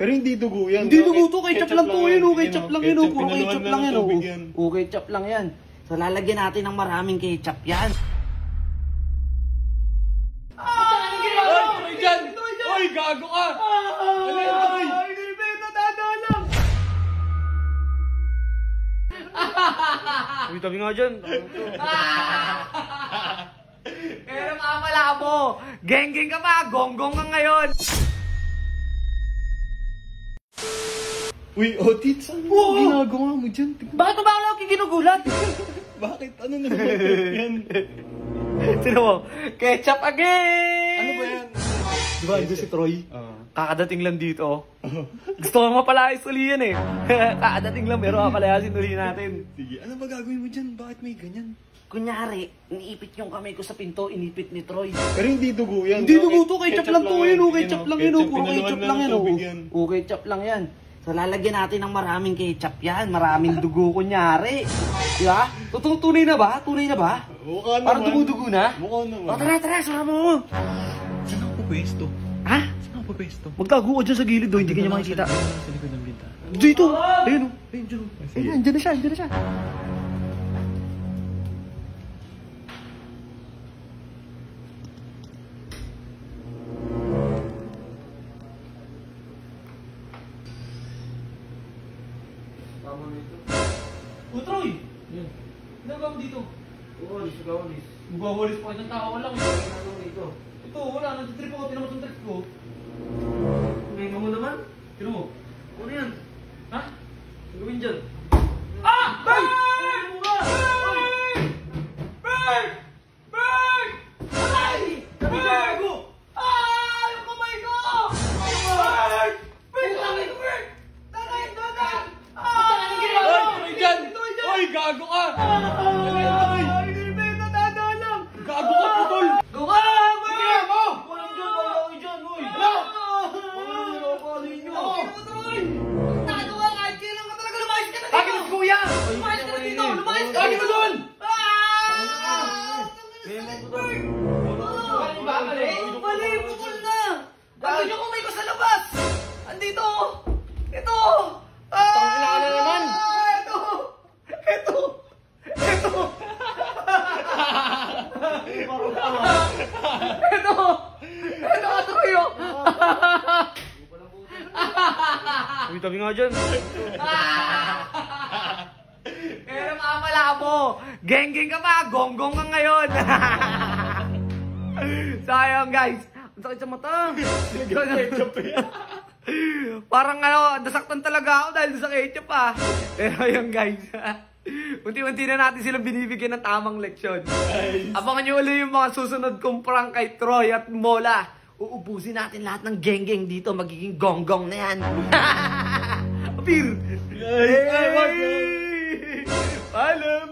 Pero hindi dugo yan. Hindi dugo to, ketchup lang to. Ketchup lang yan. Puro Pinaluan ketchup lang yan. tubig yan. Ketchup lang yan. So lalagyan natin ng maraming ketchup yan. Ay, dyan! Ay, gago ka! Ano yan, Troy? Hindi, Beto, dadaan lang. Uy, tabi nga dyan. Pero mamala mo, geng-geng ka pa, gonggong ka ngayon. Uy, Otit, saan mo ginagawa mo dyan? Bakit ba ako ginugulat? Bakit? Ano na naman yan? Sino mo? Ketchup again! Ano ba yan? Diba, ito si Troy? Kakadating lang dito. Gusto ko mapalayas uli yan eh. Kakadating lang pero mapalayasin uli natin. Sige, ano ba gagawin mo dyan? Bakit may ganyan? Kunyari, iniipit yung kamay ko sa pinto, inipit ni Troy. Pero hindi dugo yan. Hindi dugo to, ketchup lang to. Ketchup lang yan. Puro Pinaluan ketchup lang yan. tubig yan. Ketchup lang yan. So lalagyan natin ng maraming ketchup yan. Maraming dugo kunyari. Diba? Tunay na ba? Tunay na ba? Mukha naman. Parang dumudugo na? Mukha naman. O tara, sara mo. Saan ako pwesto? Ha? Saan ako pwesto? Magkaguo dyan sa gilid do, hindi kanya makikita. Sa likod ng binta. Dito! Ayun o. Ayun, dyan. Ayun, dyan na siya. O Troy! Ginagawa mo dito? Walis. Magwawalis pa isang tao lang. Ginagawa dito? Ito, wala. Nag-trip ako. Tinamat ang trip ko. Ngayon mo naman? Tino mo? Ano yan? Ha? Ang gawin dyan? Ah! Bang! Bang! Bang! Ay! Gago! Ah! Yung kamay ko! Bang! Bang! Kamay ko, Bang! Tatay! Ah! Ay, dyan! Ay, gago ka! Ano yan, Troy? Hindi, Beto, dadaan lang! Gago ka, putol! Go ka! Tingnan mo! Walang dyan, uy! Tado ka, kahit kailan ka talaga lumayas ka na dito! Bakit kuya? Lumayas ka na dito! Lumayas ka! Bakit mo doon? Mali, putol na! Andun yung kamay ko sa labas! Andito! Ito! Tangina ka na naman! Ito! Ito ka, Troyo! Uy, tabi nga dyan. Pero mamala mo, geng-geng ka pa, gonggong ka ngayon. Sayang guys, ang sakit sa mata. Parang nasaktan talaga ako dahil sa ketchup ah. Pero yun guys, unti-unti na natin silang binibigyan ng tamang leksyon. Abangan nyo ulit yung mga susunod kong prank kay Troy at Mola. Uubusin natin lahat ng geng-geng dito, magiging gonggong na yan. Apir! Paalam!